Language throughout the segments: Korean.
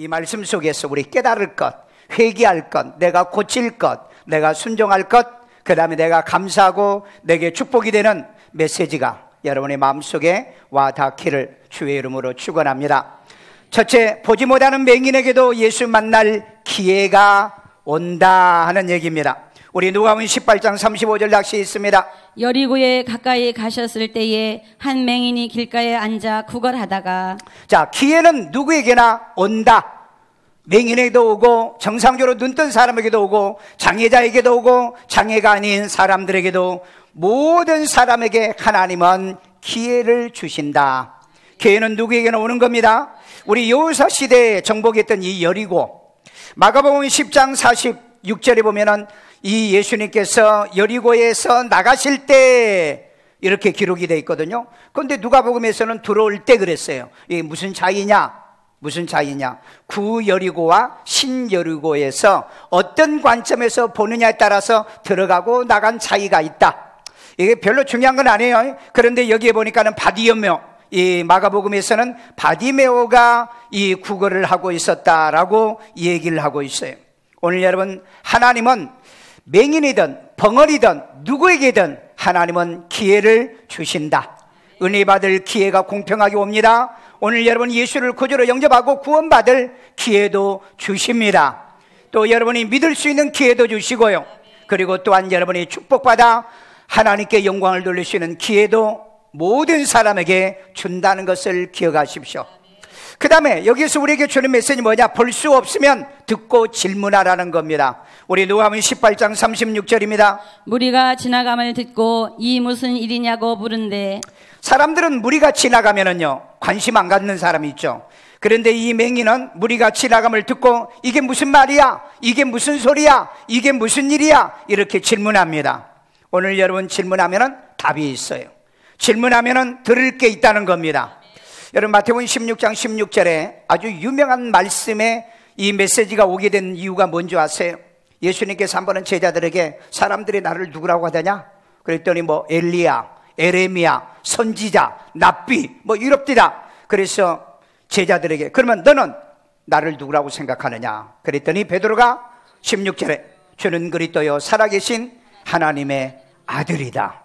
이 말씀 속에서 우리 깨달을 것, 회개할 것, 내가 고칠 것, 내가 순종할 것, 그 다음에 내가 감사하고 내게 축복이 되는 메시지가 여러분의 마음속에 와 닿기를 주의 이름으로 축원합니다. 첫째, 보지 못하는 맹인에게도 예수 만날 기회가 온다 하는 얘기입니다. 우리 누가복음 18장 35절 낚시 있습니다. 여리고에 가까이 가셨을 때에 한 맹인이 길가에 앉아 구걸하다가, 자, 기회는 누구에게나 온다. 맹인에게도 오고 정상적으로 눈뜬 사람에게도 오고 장애자에게도 오고 장애가 아닌 사람들에게도 모든 사람에게 하나님은 기회를 주신다. 기회는 누구에게나 오는 겁니다. 우리 여호사 시대에 정복했던 이 여리고, 마가복음 10장 46절에 보면은 이 예수님께서 여리고에서 나가실 때 이렇게 기록이 되어 있거든요. 그런데 누가복음에서는 들어올 때 그랬어요. 이게 무슨 차이냐? 무슨 차이냐? 구여리고와 신여리고에서 어떤 관점에서 보느냐에 따라서 들어가고 나간 차이가 있다. 이게 별로 중요한 건 아니에요. 그런데 여기에 보니까는 바디메오, 이 마가복음에서는 바디메오가 이 구걸을 하고 있었다라고 얘기를 하고 있어요. 오늘 여러분, 하나님은 맹인이든 벙어리든 누구에게든 하나님은 기회를 주신다. 은혜 받을 기회가 공평하게 옵니다. 오늘 여러분 예수를 구주로 영접하고 구원받을 기회도 주십니다. 또 여러분이 믿을 수 있는 기회도 주시고요. 그리고 또한 여러분이 축복받아 하나님께 영광을 돌릴 수 있는 기회도 모든 사람에게 준다는 것을 기억하십시오. 그 다음에 여기서 우리에게 주는 메시지 뭐냐? 볼 수 없으면 듣고 질문하라는 겁니다. 우리 누가복음 18장 36절입니다. 무리가 지나감을 듣고 이 무슨 일이냐고 물은데, 사람들은 무리가 지나가면은요 관심 안 갖는 사람이 있죠. 그런데 이 맹인은 무리가 지나감을 듣고 이게 무슨 말이야? 이게 무슨 소리야? 이게 무슨 일이야? 이렇게 질문합니다. 오늘 여러분 질문하면은 답이 있어요. 질문하면은 들을 게 있다는 겁니다. 여러분 마태복음 16장 16절에 아주 유명한 말씀에 이 메시지가 오게 된 이유가 뭔지 아세요? 예수님께서 한 번은 제자들에게 사람들이 나를 누구라고 하더냐? 그랬더니 뭐 엘리야, 에레미야, 선지자, 납비 뭐 이럽디다. 그래서 제자들에게 그러면 너는 나를 누구라고 생각하느냐? 그랬더니 베드로가 16절에 주는 그리스도요 살아계신 하나님의 아들이다.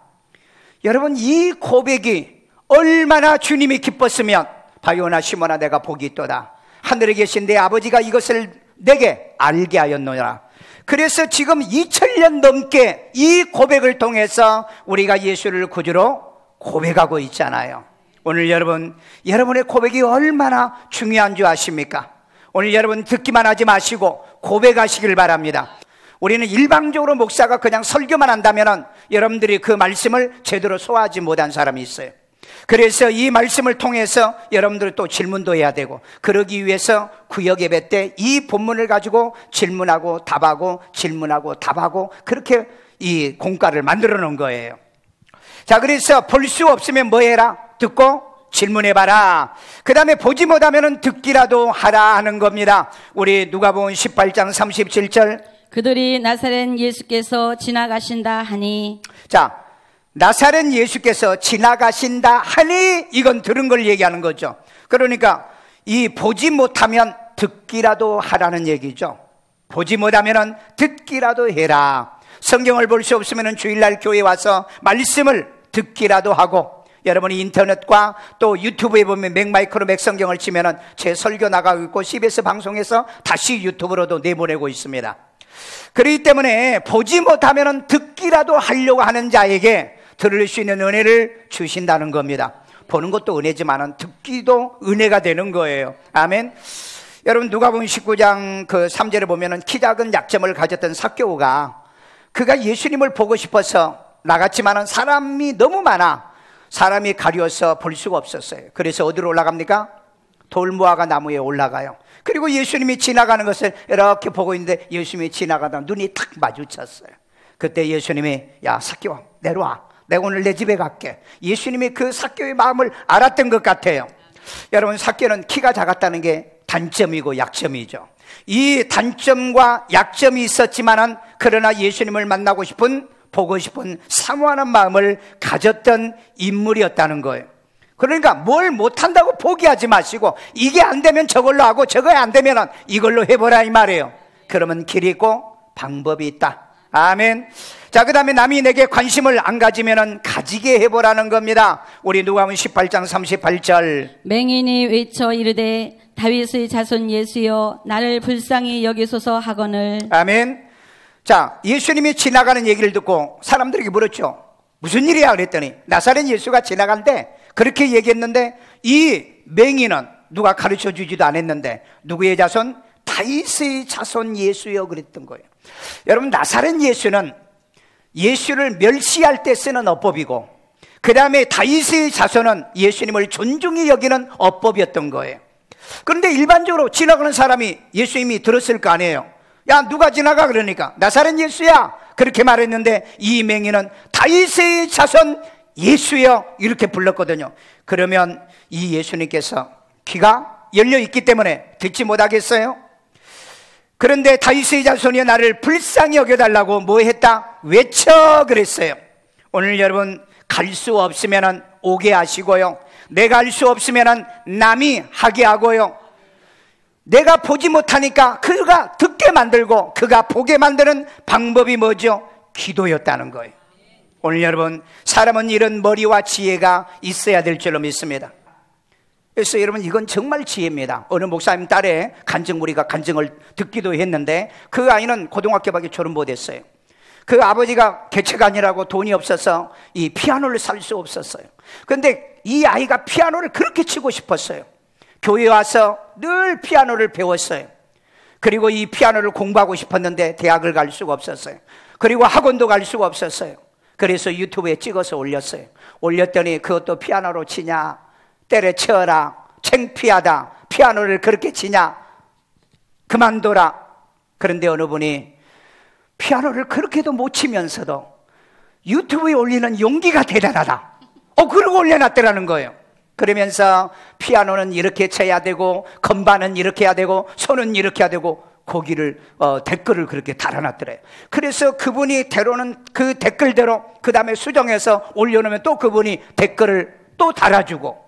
여러분 이 고백이 얼마나 주님이 기뻤으면 바요나 시몬아 내가 복이 있도다. 하늘에 계신 내 아버지가 이것을 내게 알게 하였노라. 그래서 지금 2000년 넘게 이 고백을 통해서 우리가 예수를 구주로 고백하고 있잖아요. 오늘 여러분, 여러분의 고백이 얼마나 중요한 줄 아십니까? 오늘 여러분 듣기만 하지 마시고 고백하시길 바랍니다. 우리는 일방적으로 목사가 그냥 설교만 한다면 여러분들이 그 말씀을 제대로 소화하지 못한 사람이 있어요. 그래서 이 말씀을 통해서 여러분들 또 질문도 해야 되고, 그러기 위해서 구역 예배 때 이 본문을 가지고 질문하고 답하고 질문하고 답하고 그렇게 이 공과를 만들어 놓은 거예요. 자, 그래서 볼 수 없으면 뭐 해라? 듣고 질문해봐라. 그 다음에 보지 못하면 듣기라도 하라 하는 겁니다. 우리 누가복음 18장 37절, 그들이 나사렛 예수께서 지나가신다 하니, 자, 나사렛 예수께서 지나가신다 하니 이건 들은 걸 얘기하는 거죠. 그러니까 이 보지 못하면 듣기라도 하라는 얘기죠. 보지 못하면 듣기라도 해라. 성경을 볼 수 없으면 주일날 교회에 와서 말씀을 듣기라도 하고, 여러분이 인터넷과 또 유튜브에 보면 맥마이크로 맥성경을 치면은 제 설교 나가고 있고 CBS 방송에서 다시 유튜브로도 내보내고 있습니다. 그렇기 때문에 보지 못하면 듣기라도 하려고 하는 자에게 들을 수 있는 은혜를 주신다는 겁니다. 보는 것도 은혜지만은 듣기도 은혜가 되는 거예요. 아멘. 여러분 누가복음 19장 그 3절에 보면은 키 작은 약점을 가졌던 삭개오가 그가 예수님을 보고 싶어서 나갔지만은 사람이 너무 많아 사람이 가려서 볼 수가 없었어요. 그래서 어디로 올라갑니까? 돌무화과 나무에 올라가요. 그리고 예수님이 지나가는 것을 이렇게 보고 있는데 예수님이 지나가다 눈이 탁 마주쳤어요. 그때 예수님이 야 삭개오 내려와, 내가 오늘 내 집에 갈게. 예수님이 그 삭개오의 마음을 알았던 것 같아요. 여러분 삭개오는 키가 작았다는 게 단점이고 약점이죠. 이 단점과 약점이 있었지만은 그러나 예수님을 만나고 싶은, 보고 싶은 사모하는 마음을 가졌던 인물이었다는 거예요. 그러니까 뭘 못한다고 포기하지 마시고 이게 안 되면 저걸로 하고 저거 안 되면 이걸로 해보라 이 말이에요. 그러면 길이 있고 방법이 있다. 아멘. 자, 그 다음에 남이 내게 관심을 안 가지면 가지게 해보라는 겁니다. 우리 누가복음 18장 38절. 맹인이 외쳐 이르되 다윗의 자손 예수여 나를 불쌍히 여기소서 하거늘. 아멘. 자, 예수님이 지나가는 얘기를 듣고 사람들에게 물었죠. 무슨 일이야 그랬더니 나사렛 예수가 지나간대. 그렇게 얘기했는데 이 맹인은 누가 가르쳐 주지도 않았는데 누구의 자손? 다윗의 자손 예수여 그랬던 거예요. 여러분, 나사렛 예수는 예수를 멸시할 때 쓰는 어법이고 그 다음에 다윗의 자손은 예수님을 존중히 여기는 어법이었던 거예요. 그런데 일반적으로 지나가는 사람이 예수님이 들었을 거 아니에요. 야, 누가 지나가 그러니까 나사렛 예수야 그렇게 말했는데 이 맹인은 다윗의 자손 예수여 이렇게 불렀거든요. 그러면 이 예수님께서 귀가 열려 있기 때문에 듣지 못하겠어요? 그런데 다윗의 자손이 나를 불쌍히 여겨달라고 뭐 했다? 외쳐 그랬어요. 오늘 여러분 갈 수 없으면 오게 하시고요, 내가 할 수 없으면 남이 하게 하고요, 내가 보지 못하니까 그가 듣게 만들고 그가 보게 만드는 방법이 뭐죠? 기도였다는 거예요. 오늘 여러분, 사람은 이런 머리와 지혜가 있어야 될 줄로 믿습니다. 그래서 여러분, 이건 정말 지혜입니다. 어느 목사님 딸의 간증무리가 간증을 듣기도 했는데 그 아이는 고등학교밖에 졸업 못했어요. 그 아버지가 개척아니라고 돈이 없어서 이 피아노를 살 수 없었어요. 그런데 이 아이가 피아노를 그렇게 치고 싶었어요. 교회에 와서 늘 피아노를 배웠어요. 그리고 이 피아노를 공부하고 싶었는데 대학을 갈 수가 없었어요. 그리고 학원도 갈 수가 없었어요. 그래서 유튜브에 찍어서 올렸어요. 올렸더니 그것도 피아노로 치냐, 때려쳐라, 창피하다, 피아노를 그렇게 치냐, 그만둬라. 그런데 어느 분이 피아노를 그렇게도 못 치면서도 유튜브에 올리는 용기가 대단하다, 그러고 올려놨더라는 거예요. 그러면서 피아노는 이렇게 쳐야 되고 건반은 이렇게 해야 되고 손은 이렇게 해야 되고 거기를 댓글을 그렇게 달아놨더래요. 그래서 그분이 때로는 그 댓글대로 그 다음에 수정해서 올려놓으면 또 그분이 댓글을 또 달아주고,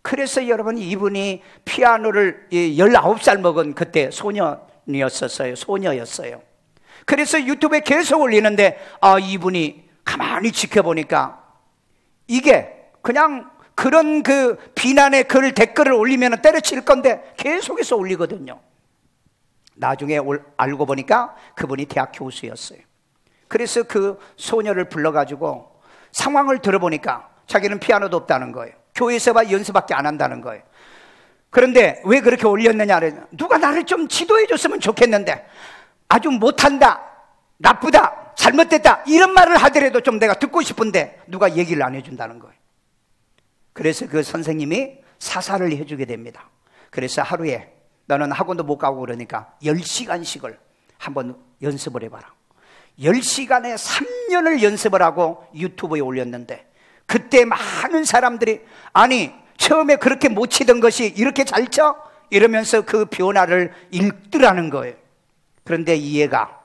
그래서 여러분, 이분이 피아노를 19살 먹은 그때 소녀였어요. 그래서 유튜브에 계속 올리는데 이분이 가만히 지켜보니까 이게 그냥 그런 그 비난의 글 댓글을 올리면 때려칠 건데 계속해서 올리거든요. 나중에 알고 보니까 그분이 대학 교수였어요. 그래서 그 소녀를 불러가지고 상황을 들어보니까 자기는 피아노도 없다는 거예요. 교회에서 연습밖에 안 한다는 거예요. 그런데 왜 그렇게 올렸느냐, 누가 나를 좀 지도해 줬으면 좋겠는데 아주 못한다, 나쁘다, 잘못됐다 이런 말을 하더라도 좀 내가 듣고 싶은데 누가 얘기를 안 해준다는 거예요. 그래서 그 선생님이 사사를 해주게 됩니다. 그래서 하루에 너는 학원도 못 가고 그러니까 10시간씩을 한번 연습을 해봐라. 10시간에 3년을 연습을 하고 유튜브에 올렸는데 그때 많은 사람들이 아니 처음에 그렇게 못 치던 것이 이렇게 잘 쳐? 이러면서 그 변화를 읽더라는 거예요. 그런데 이 애가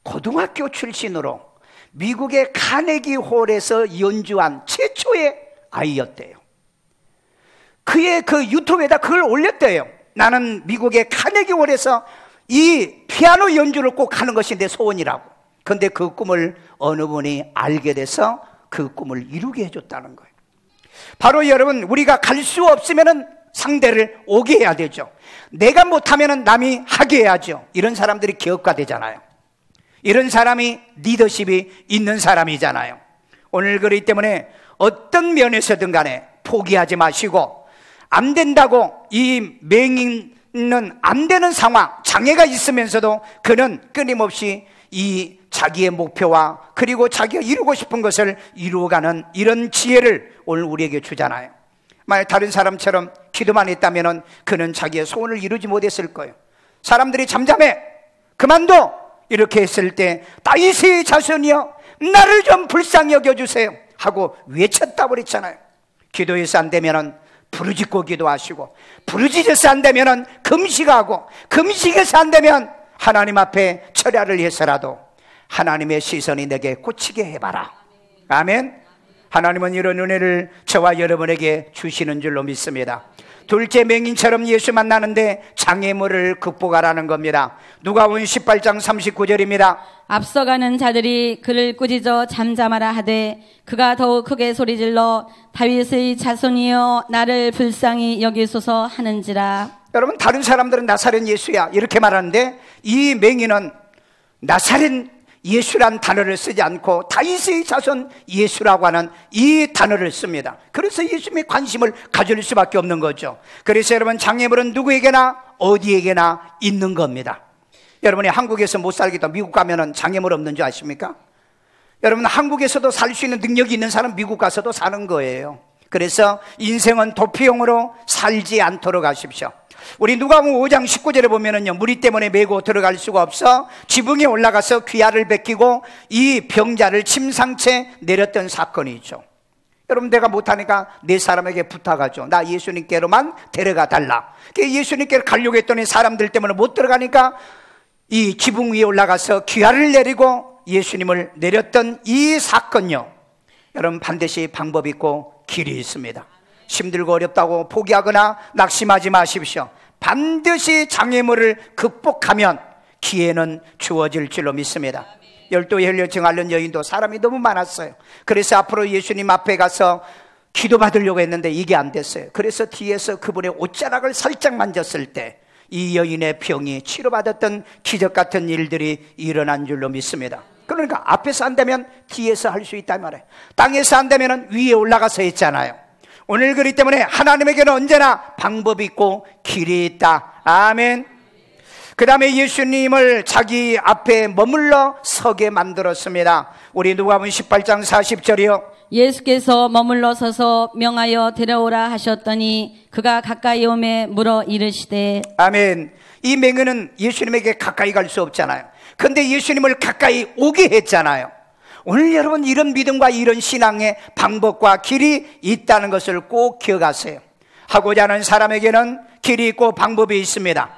고등학교 출신으로 미국의 카네기 홀에서 연주한 최초의 아이였대요. 그의 그 유튜브에다 그걸 올렸대요. 나는 미국의 카네기 홀에서 이 피아노 연주를 꼭 하는 것이 내 소원이라고. 그런데 그 꿈을 어느 분이 알게 돼서 그 꿈을 이루게 해줬다는 거예요. 바로 여러분, 우리가 갈 수 없으면 상대를 오게 해야 되죠. 내가 못하면 남이 하게 해야죠. 이런 사람들이 기업가 되잖아요. 이런 사람이 리더십이 있는 사람이잖아요. 오늘 그렇기 때문에 어떤 면에서든 간에 포기하지 마시고, 안 된다고 이 맹인은 안 되는 상황, 장애가 있으면서도 그는 끊임없이 이 자기의 목표와 그리고 자기가 이루고 싶은 것을 이루어가는 이런 지혜를 오늘 우리에게 주잖아요. 만약 다른 사람처럼 기도만 했다면 그는 자기의 소원을 이루지 못했을 거예요. 사람들이 잠잠해, 그만둬 이렇게 했을 때 다윗의 자손이여 나를 좀 불쌍히 여겨주세요 하고 외쳤다고 그랬잖아요. 기도해서 안 되면 부르짖고 기도하시고, 부르짖어서 안 되면 금식하고, 금식해서 안 되면 하나님 앞에 철야를 해서라도 하나님의 시선이 내게 꽂히게 해봐라. 아멘. 하나님은 이런 은혜를 저와 여러분에게 주시는 줄로 믿습니다. 둘째 맹인처럼 예수 만나는데 장애물을 극복하라는 겁니다. 누가복음 18장 39절입니다. 앞서가는 자들이 그를 꾸짖어 잠잠하라 하되 그가 더욱 크게 소리질러 다윗의 자손이여 나를 불쌍히 여기소서 하는지라. 여러분, 다른 사람들은 나사렛 예수야 이렇게 말하는데 이 맹인은 나사렛 예수란 단어를 쓰지 않고 다윗의 자손 예수라고 하는 이 단어를 씁니다. 그래서 예수님의 관심을 가질 수밖에 없는 거죠. 그래서 여러분, 장애물은 누구에게나 어디에게나 있는 겁니다. 여러분이 한국에서 못 살겠다 미국 가면은 장애물 없는 줄 아십니까? 여러분, 한국에서도 살 수 있는 능력이 있는 사람 미국 가서도 사는 거예요. 그래서 인생은 도피용으로 살지 않도록 하십시오. 우리 누가복음 5장 19절에 보면은요, 무리 때문에 메고 들어갈 수가 없어 지붕에 올라가서 귀화를 베끼고 이 병자를 침상채 내렸던 사건이 있죠. 여러분, 내가 못하니까 네 사람에게 부탁하죠. 나 예수님께로만 데려가 달라. 예수님께로 가려고 했더니 사람들 때문에 못 들어가니까 이 지붕 위에 올라가서 귀화를 내리고 예수님을 내렸던 이 사건요, 여러분, 반드시 방법이 있고 길이 있습니다. 힘들고 어렵다고 포기하거나 낙심하지 마십시오. 반드시 장애물을 극복하면 기회는 주어질 줄로 믿습니다. 12 혈류증 앓는 여인도 사람이 너무 많았어요. 그래서 앞으로 예수님 앞에 가서 기도받으려고 했는데 이게 안 됐어요. 그래서 뒤에서 그분의 옷자락을 살짝 만졌을 때 이 여인의 병이 치료받았던 기적 같은 일들이 일어난 줄로 믿습니다. 그러니까 앞에서 안 되면 뒤에서 할 수 있단 말이에요. 땅에서 안 되면 위에 올라가서 했잖아요. 오늘 그렇기 때문에 하나님에게는 언제나 방법이 있고 길이 있다. 아멘. 그 다음에 예수님을 자기 앞에 머물러 서게 만들었습니다. 우리 누가복음 18장 40절이요. 예수께서 머물러 서서 명하여 데려오라 하셨더니 그가 가까이 오매 물어 이르시되. 아멘. 이 맹인은 예수님에게 가까이 갈 수 없잖아요. 그런데 예수님을 가까이 오게 했잖아요. 오늘 여러분, 이런 믿음과 이런 신앙의 방법과 길이 있다는 것을 꼭 기억하세요. 하고자 하는 사람에게는 길이 있고 방법이 있습니다.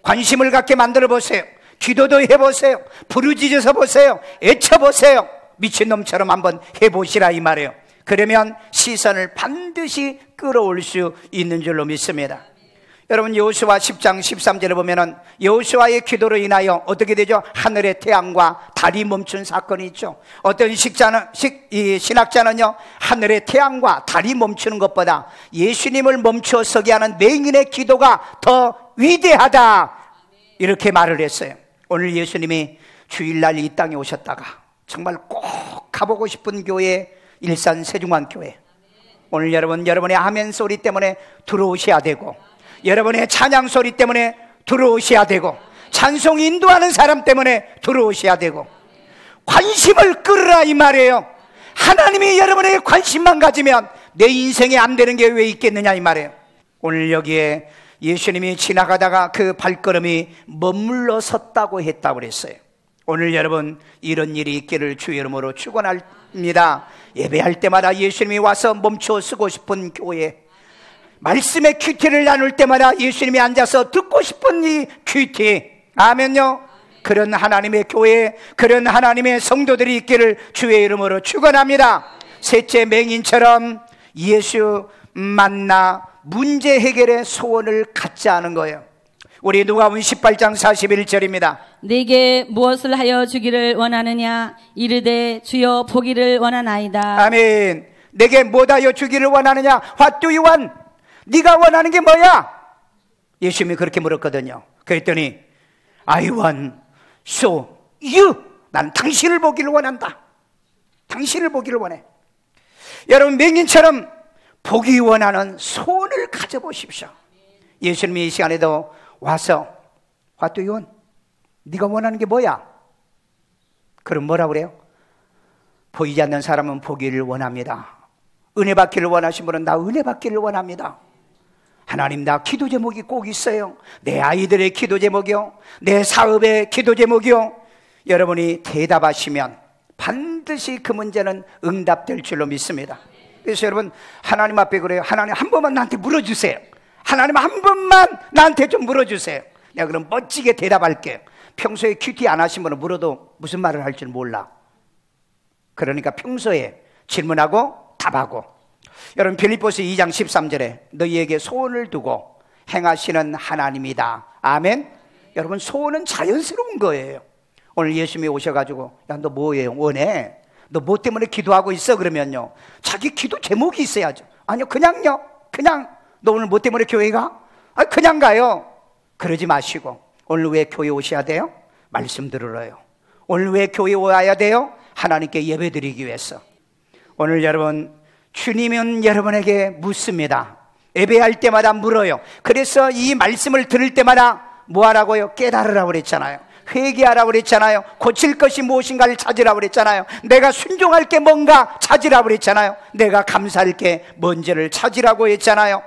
관심을 갖게 만들어 보세요. 기도도 해보세요. 부르짖어서 보세요. 애쳐보세요. 미친놈처럼 한번 해보시라 이 말이에요. 그러면 시선을 반드시 끌어올 수 있는 줄로 믿습니다. 여러분, 여호수아 10장 13절에 보면은 여호수아의 기도로 인하여 어떻게 되죠? 하늘의 태양과 달이 멈춘 사건이 있죠. 어떤 신학자는요, 하늘의 태양과 달이 멈추는 것보다 예수님을 멈추어 서게 하는 맹인의 기도가 더 위대하다, 이렇게 말을 했어요. 오늘 예수님이 주일날 이 땅에 오셨다가 정말 꼭 가보고 싶은 교회, 일산 세중환교회. 오늘 여러분의 아멘 소리 때문에 들어오셔야 되고, 여러분의 찬양 소리 때문에 들어오셔야 되고, 찬송 인도하는 사람 때문에 들어오셔야 되고, 관심을 끌으라 이 말이에요. 하나님이 여러분에게 관심만 가지면 내 인생에 안 되는 게 왜 있겠느냐 이 말이에요. 오늘 여기에 예수님이 지나가다가 그 발걸음이 머물러 섰다고 했다고 그랬어요. 오늘 여러분, 이런 일이 있기를 주의 이름으로 축원합니다. 예배할 때마다 예수님이 와서 멈춰 서고 싶은 교회, 말씀의 큐티를 나눌 때마다 예수님이 앉아서 듣고 싶은 이 큐티, 아멘요. 그런 하나님의 교회, 그런 하나님의 성도들이 있기를 주의 이름으로 축원합니다. 셋째, 맹인처럼 예수 만나 문제 해결의 소원을 갖지 않은 거예요. 우리 누가복음 18장 41절입니다. 네게 무엇을 하여 주기를 원하느냐 이르되 주여 보기를 원하나이다. 아멘. 내게 뭐 하여 주기를 원하느냐? What do you want? 네가 원하는 게 뭐야? 예수님이 그렇게 물었거든요. 그랬더니 I want so you. 난 당신을 보기를 원한다. 당신을 보기를 원해. 여러분, 맹인처럼 보기 원하는 소원을 가져보십시오. 예수님이 이 시간에도 와서 What do you want? 네가 원하는 게 뭐야? 그럼 뭐라 그래요? 보이지 않는 사람은 보기를 원합니다. 은혜 받기를 원하신 분은 나 은혜 받기를 원합니다. 하나님, 나 기도 제목이 꼭 있어요. 내 아이들의 기도 제목이요, 내 사업의 기도 제목이요. 여러분이 대답하시면 반드시 그 문제는 응답될 줄로 믿습니다. 그래서 여러분, 하나님 앞에 그래요. 하나님, 한 번만 나한테 물어주세요. 하나님, 한 번만 나한테 좀 물어주세요. 내가 그럼 멋지게 대답할게요. 평소에 큐티 안 하신 분은 물어도 무슨 말을 할 줄 몰라. 그러니까 평소에 질문하고 답하고. 여러분 빌립보서 2장 13절에 너희에게 소원을 두고 행하시는 하나님이다. 아멘. 여러분 소원은 자연스러운 거예요. 오늘 예수님이 오셔가지고 야 너 뭐예요? 원해? 너 뭐 때문에 기도하고 있어? 그러면요 자기 기도 제목이 있어야죠. 아니요 그냥요 그냥 너 오늘 뭐 때문에 교회 가? 아 그냥 가요. 그러지 마시고 오늘 왜 교회 오셔야 돼요? 말씀 들으러요. 오늘 왜 교회 와야 돼요? 하나님께 예배드리기 위해서. 오늘 여러분 주님은 여러분에게 묻습니다. 예배할 때마다 물어요. 그래서 이 말씀을 들을 때마다 뭐 하라고요? 깨달으라고 그랬잖아요. 회개하라고 그랬잖아요. 고칠 것이 무엇인가를 찾으라고 그랬잖아요. 내가 순종할 게 뭔가 찾으라고 그랬잖아요. 내가 감사할 게 뭔지를 찾으라고 했잖아요.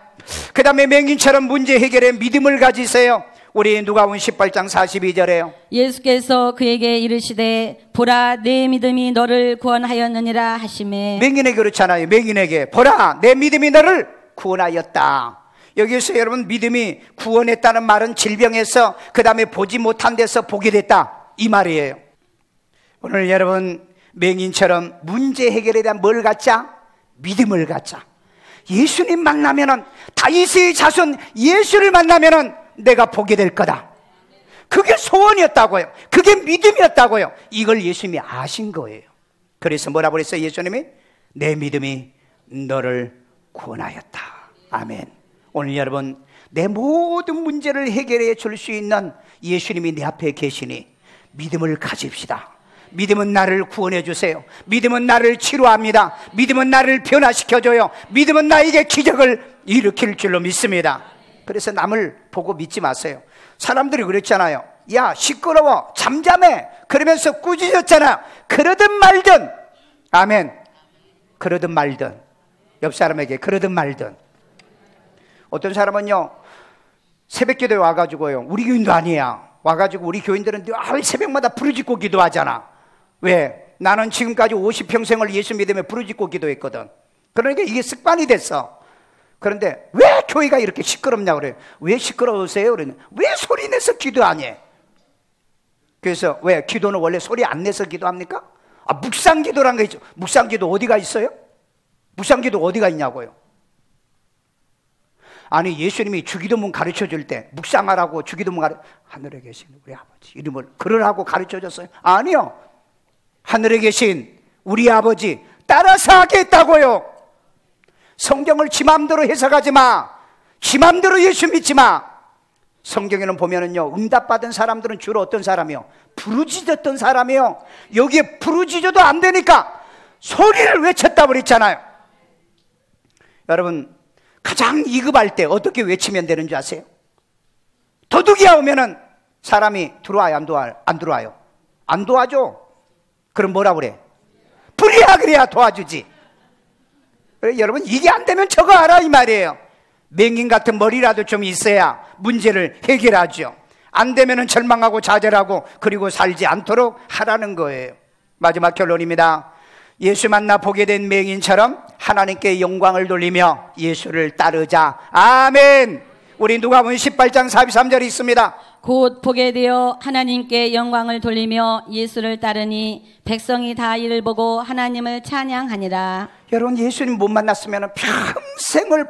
그 다음에 맹인처럼 문제 해결에 믿음을 가지세요. 우리 누가복음 18장 42절에요 예수께서 그에게 이르시되 보라 내 믿음이 너를 구원하였느니라 하시매. 맹인에게 그렇잖아요. 맹인에게 보라 내 믿음이 너를 구원하였다. 여기서 여러분 믿음이 구원했다는 말은 질병에서 그 다음에 보지 못한 데서 보게 됐다 이 말이에요. 오늘 여러분 맹인처럼 문제 해결에 대한 뭘 갖자? 믿음을 갖자. 예수님 만나면은 다윗의 자손 예수를 만나면은 내가 보게 될 거다. 그게 소원이었다고요. 그게 믿음이었다고요. 이걸 예수님이 아신 거예요. 그래서 뭐라고 그랬어요? 예수님이 내 믿음이 너를 구원하였다. 아멘. 오늘 여러분 내 모든 문제를 해결해 줄 수 있는 예수님이 내 앞에 계시니 믿음을 가집시다. 믿음은 나를 구원해 주세요. 믿음은 나를 치료합니다. 믿음은 나를 변화시켜줘요. 믿음은 나에게 기적을 일으킬 줄로 믿습니다. 그래서 남을 보고 믿지 마세요. 사람들이 그랬잖아요. 야 시끄러워 잠잠해 그러면서 꾸짖었잖아요. 그러든 말든 아멘. 그러든 말든 옆 사람에게 그러든 말든. 어떤 사람은요 새벽기도에 와가지고요 우리 교인도 아니야 와가지고 우리 교인들은 늘 새벽마다 부르짖고 기도하잖아. 왜? 나는 지금까지 50평생을 예수 믿으며 부르짖고 기도했거든. 그러니까 이게 습관이 됐어. 그런데 왜 교회가 이렇게 시끄럽냐고 그래요. 왜 시끄러우세요? 그러면 왜 소리 내서 기도하니? 그래서 왜? 기도는 원래 소리 안 내서 기도합니까? 아 묵상기도란 게 있죠. 묵상기도 어디가 있어요? 묵상기도 어디가 있냐고요. 아니 예수님이 주기도문 가르쳐 줄 때 묵상하라고 주기도문 하늘에 계신 우리 아버지 이름을 그러라고 가르쳐 줬어요? 아니요. 하늘에 계신 우리 아버지 따라서 하겠다고요. 성경을 지 맘대로 해석하지 마. 지 맘대로 예수 믿지 마. 성경에는 보면은요 응답받은 사람들은 주로 어떤 사람이요? 부르짖었던 사람이요. 여기에 부르짖어도 안 되니까 소리를 외쳤다고 그랬잖아요. 여러분 가장 이급할 때 어떻게 외치면 되는 줄 아세요? 도둑이야 오면은 사람이 들어와요 안 들어와요? 안 들어와요. 안 도와줘. 그럼 뭐라 그래? 불이야 그래야 도와주지. 그래, 여러분 이게 안 되면 저거 알아 이 말이에요. 맹인 같은 머리라도 좀 있어야 문제를 해결하죠. 안 되면은 절망하고 좌절하고 그리고 살지 않도록 하라는 거예요. 마지막 결론입니다. 예수 만나 보게 된 맹인처럼 하나님께 영광을 돌리며 예수를 따르자. 아멘. 우리 누가복음 18장 43절이 있습니다. 곧 보게 되어 하나님께 영광을 돌리며 예수를 따르니 백성이 다 이를 보고 하나님을 찬양하니라. 여러분 예수님 못 만났으면 평생을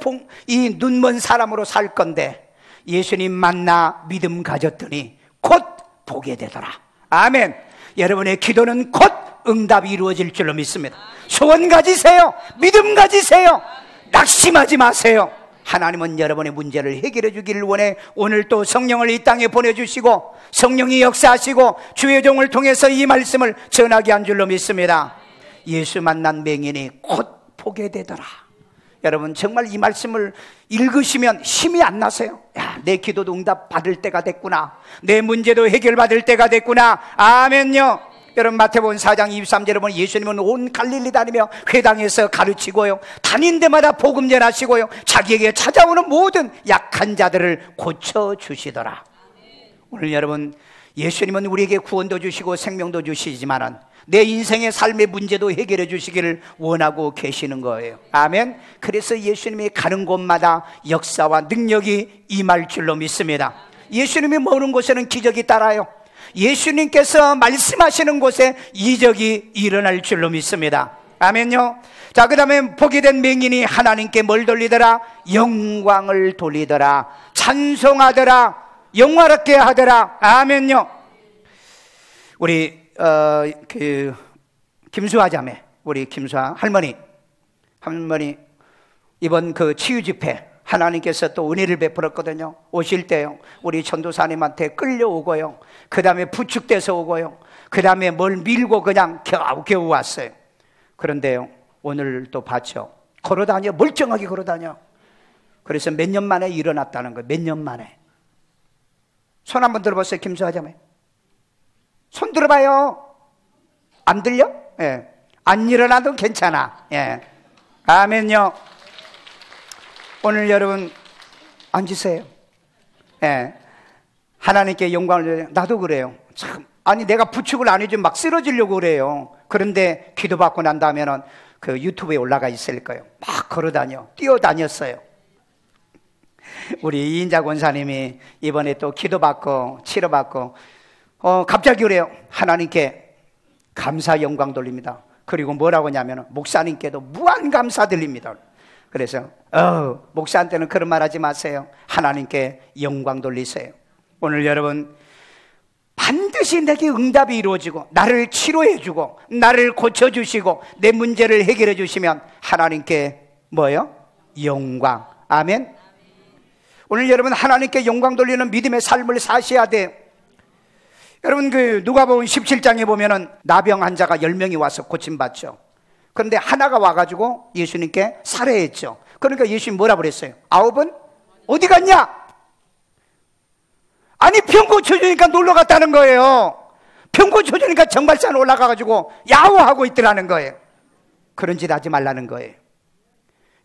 이 눈먼 사람으로 살 건데 예수님 만나 믿음 가졌더니 곧 보게 되더라. 아멘. 여러분의 기도는 곧 응답이 이루어질 줄로 믿습니다. 소원 가지세요. 믿음 가지세요. 낙심하지 마세요. 하나님은 여러분의 문제를 해결해 주기를 원해. 오늘 또 성령을 이 땅에 보내주시고 성령이 역사하시고 주의 종을 통해서 이 말씀을 전하게 한 줄로 믿습니다. 예수 만난 맹인이 곧 보게 되더라. 여러분 정말 이 말씀을 읽으시면 힘이 안 나세요? 야, 내 기도도 응답 받을 때가 됐구나. 내 문제도 해결받을 때가 됐구나. 아멘요. 여러분 마태복음 4장 23절에 보면 예수님은 온 갈릴리 다니며 회당에서 가르치고요 다닌 데마다 복음 전하시고요 자기에게 찾아오는 모든 약한 자들을 고쳐주시더라. 오늘 여러분 예수님은 우리에게 구원도 주시고 생명도 주시지만은 내 인생의 삶의 문제도 해결해 주시기를 원하고 계시는 거예요. 아멘. 그래서 예수님이 가는 곳마다 역사와 능력이 임할 줄로 믿습니다. 예수님이 머무는 곳에는 기적이 따라요. 예수님께서 말씀하시는 곳에 이적이 일어날 줄로 믿습니다. 아멘요. 자, 그 다음에 보게 된 맹인이 하나님께 뭘 돌리더라? 영광을 돌리더라. 찬송하더라. 영화롭게 하더라. 아멘요. 우리 김수아 자매, 우리 김수아 할머니 이번 그 치유 집회 하나님께서 또 은혜를 베풀었거든요. 오실 때요, 우리 전도사님한테 끌려오고요, 그 다음에 부축돼서 오고요, 그 다음에 뭘 밀고 그냥 겨우 왔어요. 그런데요, 오늘 또 봤죠. 걸어다녀, 멀쩡하게 걸어다녀. 그래서 몇 년 만에 일어났다는 거예요. 몇 년 만에. 손 한번 들어보세요. 김수아 자매 손 들어봐요. 안 들려? 예. 안 일어나도 괜찮아. 예. 아멘요. 오늘 여러분 앉으세요. 예. 하나님께 영광을. 나도 그래요. 참, 아니 내가 부축을 안 해주면 막 쓰러지려고 그래요. 그런데 기도받고 난 다음에는 그 유튜브에 올라가 있을 거예요. 막 걸어다녀, 뛰어다녔어요. 우리 이인자 권사님이 이번에 또 기도받고 치료받고 갑자기 그래요. 하나님께 감사 영광 돌립니다. 그리고 뭐라고 하냐면 목사님께도 무한 감사 드립니다. 그래서 목사한테는 그런 말 하지 마세요. 하나님께 영광 돌리세요. 오늘 여러분 반드시 내게 응답이 이루어지고 나를 치료해 주고 나를 고쳐주시고 내 문제를 해결해 주시면 하나님께 뭐예요? 영광. 아멘. 오늘 여러분 하나님께 영광 돌리는 믿음의 삶을 사셔야 돼요. 여러분 그 누가복음 17장에 보면은 나병 환자가 10명이 와서 고침받죠. 그런데 하나가 와가지고 예수님께 살해했죠. 그러니까 예수님 뭐라 그랬어요? 9은 어디 갔냐? 아니 병 고쳐주니까 놀러 갔다는 거예요. 병 고쳐주니까 정발산 올라가가지고 야호하고 있더라는 거예요. 그런 짓 하지 말라는 거예요.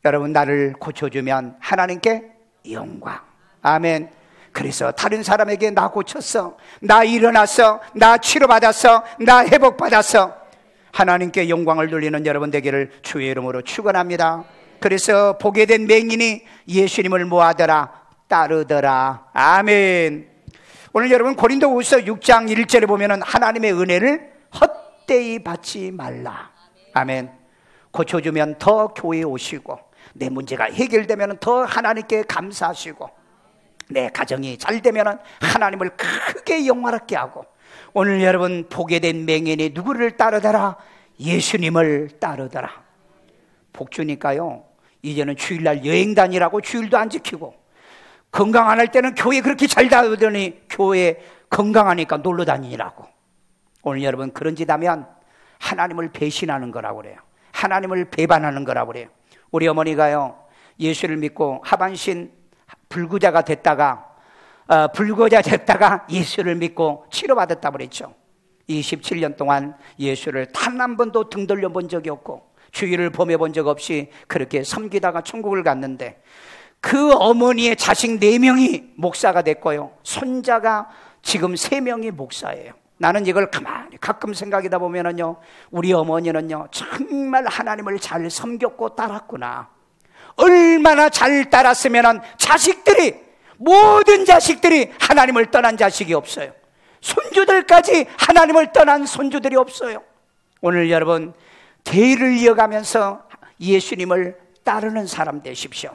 여러분 나를 고쳐주면 하나님께 영광. 아멘. 그래서 다른 사람에게 나 고쳤어, 나 일어났어, 나 치료받았어, 나 회복받았어, 하나님께 영광을 돌리는 여러분 되기를 주의 이름으로 축원합니다. 그래서 보게 된 맹인이 예수님을 뭐하더라? 따르더라. 아멘. 오늘 여러분 고린도후서 6장 1절에 보면은 하나님의 은혜를 헛되이 받지 말라. 아멘. 고쳐주면 더 교회에 오시고 내 문제가 해결되면 더 하나님께 감사하시고 내 가정이 잘 되면 하나님을 크게 영화롭게 하고 오늘 여러분 보게 된 맹인이 누구를 따르더라? 예수님을 따르더라. 복 주니까요 이제는 주일날 여행 다니라고 주일도 안 지키고 건강 안 할 때는 교회 그렇게 잘 다니더니 교회 건강하니까 놀러 다니라고. 오늘 여러분 그런 짓 하면 하나님을 배신하는 거라고 그래요. 하나님을 배반하는 거라고 그래요. 우리 어머니가요 예수를 믿고 하반신 불구자가 됐다가 예수를 믿고 치료받았다고 그랬죠. 27년 동안 예수를 단 한 번도 등 돌려본 적이 없고 주일을 범해본 적 없이 그렇게 섬기다가 천국을 갔는데 그 어머니의 자식 4명이 목사가 됐고요, 손자가 지금 3명이 목사예요. 나는 이걸 가만히 가끔 생각하다 보면은요 우리 어머니는요 정말 하나님을 잘 섬겼고 따랐구나. 얼마나 잘 따랐으면 모든 자식들이 하나님을 떠난 자식이 없어요. 손주들까지 하나님을 떠난 손주들이 없어요. 오늘 여러분 대의를 이어가면서 예수님을 따르는 사람 되십시오.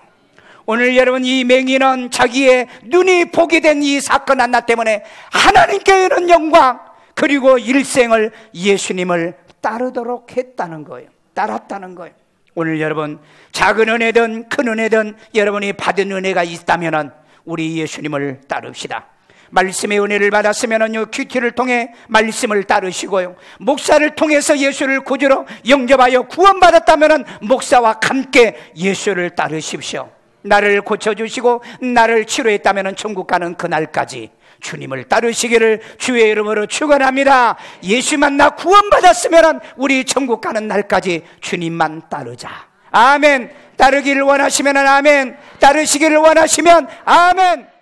오늘 여러분 이 맹인은 자기의 눈이 보게 된 이 사건 하나 때문에 하나님께 이르는 영광 그리고 일생을 예수님을 따르도록 했다는 거예요. 따랐다는 거예요. 오늘 여러분 작은 은혜든 큰 은혜든 여러분이 받은 은혜가 있다면 우리 예수님을 따릅시다. 말씀의 은혜를 받았으면요 큐티를 통해 말씀을 따르시고요, 목사를 통해서 예수를 구주로 영접하여 구원받았다면 목사와 함께 예수를 따르십시오. 나를 고쳐주시고 나를 치료했다면 천국 가는 그날까지 주님을 따르시기를 주의 이름으로 축원합니다. 예수 만나 구원받았으면 우리 천국 가는 날까지 주님만 따르자. 아멘. 따르기를 원하시면 아멘, 따르시기를 원하시면 아멘.